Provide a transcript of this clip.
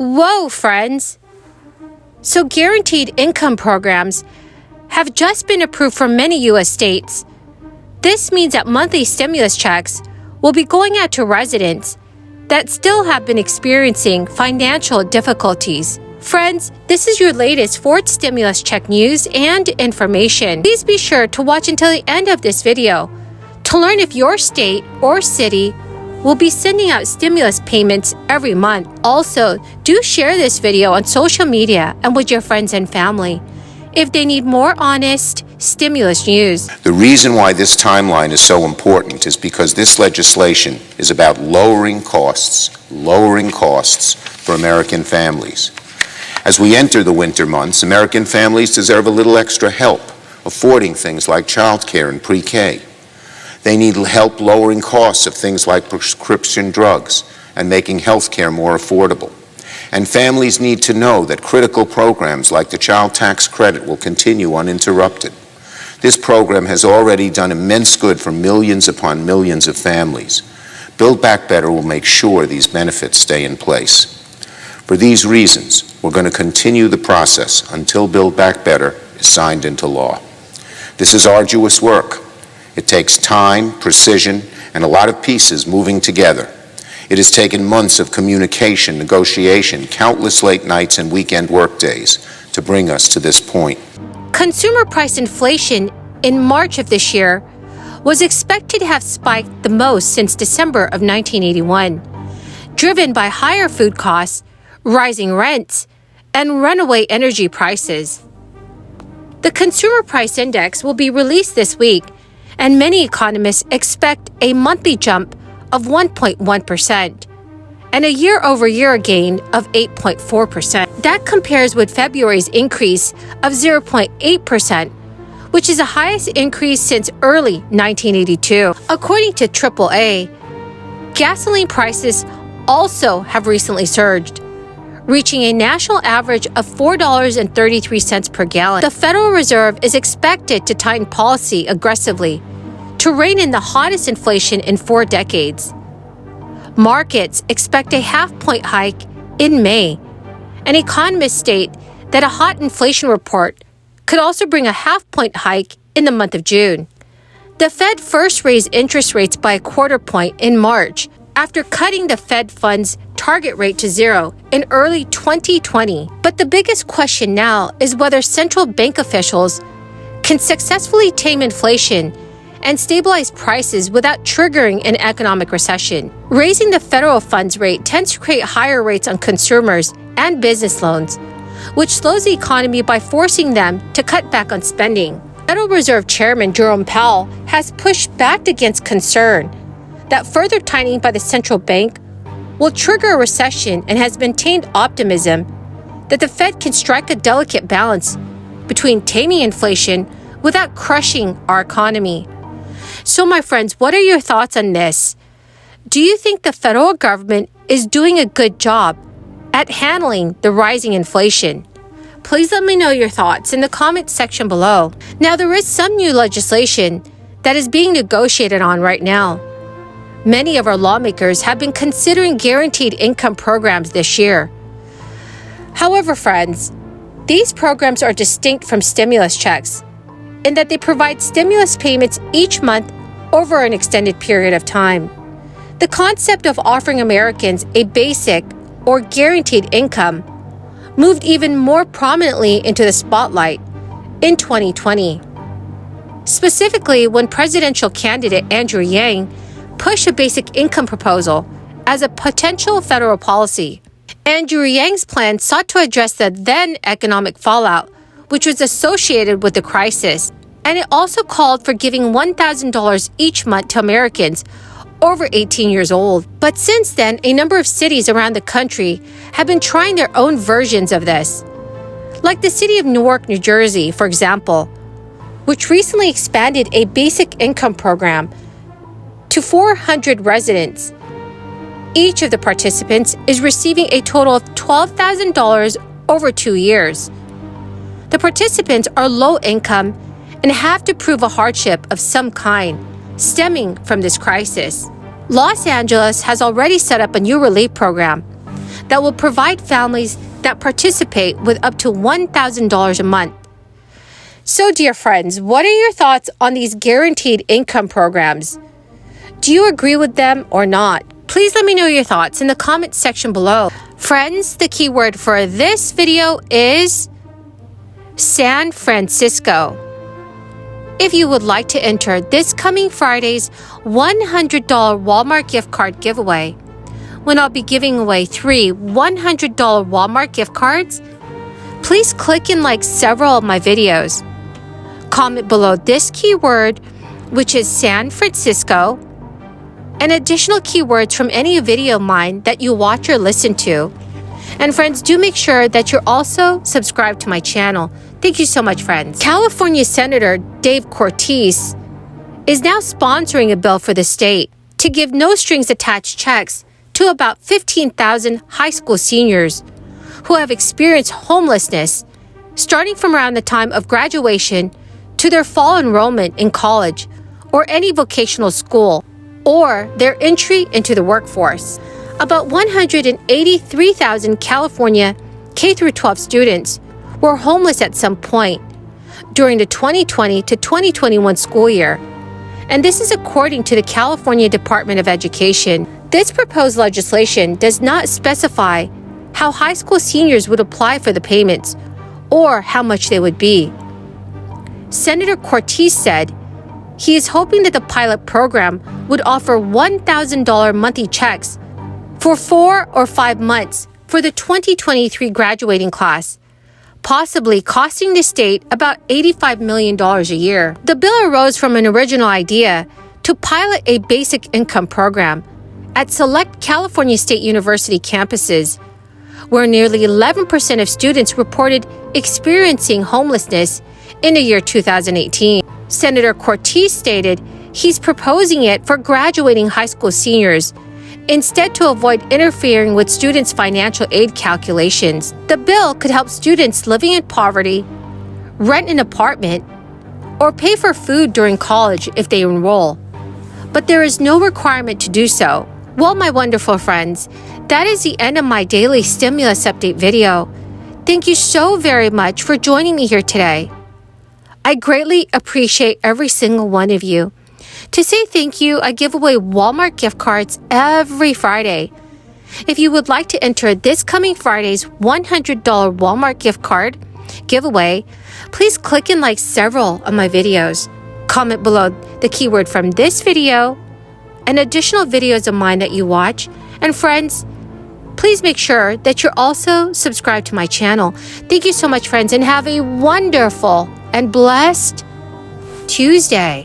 Whoa, friends! So guaranteed income programs have just been approved for many U.S. states. This means that monthly stimulus checks will be going out to residents that still have been experiencing financial difficulties. Friends, this is your latest fourth stimulus check news and information. Please be sure to watch until the end of this video to learn if your state or city will be sending out stimulus payments every month. Also, do share this video on social media and with your friends and family if they need more honest stimulus news. The reason why this timeline is so important is because this legislation is about lowering costs for American families. As we enter the winter months, American families deserve a little extra help affording things like childcare and pre-K. They need help lowering costs of things like prescription drugs and making health care more affordable. And families need to know that critical programs like the child tax credit will continue uninterrupted. This program has already done immense good for millions upon millions of families. Build Back Better will make sure these benefits stay in place. For these reasons, we're going to continue the process until Build Back Better is signed into law. This is arduous work. It takes time, precision, and a lot of pieces moving together. It has taken months of communication, negotiation, countless late nights and weekend workdays to bring us to this point. Consumer price inflation in March of this year was expected to have spiked the most since December of 1981, driven by higher food costs, rising rents, and runaway energy prices. The Consumer Price Index will be released this week, and many economists expect a monthly jump of 1.1% and a year-over-year gain of 8.4%. That compares with February's increase of 0.8%, which is the highest increase since early 1982. According to AAA, gasoline prices also have recently surged, reaching a national average of $4.33 per gallon. The Federal Reserve is expected to tighten policy aggressively to rein in the hottest inflation in 4 decades. Markets expect a half-point hike in May, and economists state that a hot inflation report could also bring a half-point hike in the month of June. The Fed first raised interest rates by a quarter point in March after cutting the Fed funds target rate to 0 in early 2020. But the biggest question now is whether central bank officials can successfully tame inflation and stabilize prices without triggering an economic recession. Raising the federal funds rate tends to create higher rates on consumers and business loans, which slows the economy by forcing them to cut back on spending. Federal Reserve Chairman Jerome Powell has pushed back against concern that further tightening by the central bank will trigger a recession and has maintained optimism that the Fed can strike a delicate balance between taming inflation without crushing our economy. So, my friends, what are your thoughts on this? Do you think the federal government is doing a good job at handling the rising inflation? Please let me know your thoughts in the comments section below. Now, there is some new legislation that is being negotiated on right now. Many of our lawmakers have been considering guaranteed income programs this year. However, friends, these programs are distinct from stimulus checks in that they provide stimulus payments each month over an extended period of time. The concept of offering Americans a basic or guaranteed income moved even more prominently into the spotlight in 2020. Specifically, when presidential candidate Andrew Yang pushed a basic income proposal as a potential federal policy. Andrew Yang's plan sought to address the then economic fallout, which was associated with the crisis, and it also called for giving $1,000 each month to Americans over 18 years old. But since then, a number of cities around the country have been trying their own versions of this, like the city of Newark, New Jersey, for example, which recently expanded a basic income program to 400 residents. Each of the participants is receiving a total of $12,000 over 2 years. The participants are low income and have to prove a hardship of some kind stemming from this crisis. Los Angeles has already set up a new relief program that will provide families that participate with up to $1,000 a month. So, dear friends, what are your thoughts on these guaranteed income programs? Do you agree with them or not? Please let me know your thoughts in the comments section below. Friends, the keyword for this video is San Francisco. If you would like to enter this coming Friday's $100 Walmart gift card giveaway, when I'll be giving away 3 $100 Walmart gift cards, please click and like several of my videos. Comment below this keyword, which is San Francisco, and additional keywords from any video of mine that you watch or listen to. And friends, do make sure that you're also subscribed to my channel. Thank you so much, friends. California Senator Dave Cortese is now sponsoring a bill for the state to give no strings attached checks to about 15,000 high school seniors who have experienced homelessness starting from around the time of graduation to their fall enrollment in college or any vocational school, or their entry into the workforce. About 183,000 California K-12 students were homeless at some point during the 2020 to 2021 school year, and this is according to the California Department of Education. This proposed legislation does not specify how high school seniors would apply for the payments or how much they would be. Senator Cortese said he is hoping that the pilot program would offer $1,000 monthly checks for 4 or 5 months for the 2023 graduating class, possibly costing the state about $85 million a year. The bill arose from an original idea to pilot a basic income program at select California State University campuses, where nearly 11% of students reported experiencing homelessness in the year 2018. Senator Cortese stated he's proposing it for graduating high school seniors, instead to avoid interfering with students' financial aid calculations. The bill could help students living in poverty rent an apartment or pay for food during college if they enroll, but there is no requirement to do so. Well, my wonderful friends, that is the end of my daily stimulus update video. Thank you so very much for joining me here today. I greatly appreciate every single one of you. To say thank you, I give away Walmart gift cards every Friday. If you would like to enter this coming Friday's $100 Walmart gift card giveaway, please click and like several of my videos. Comment below the keyword from this video and additional videos of mine that you watch. And friends, please make sure that you're also subscribed to my channel. Thank you so much, friends, and have a wonderful and blessed Tuesday.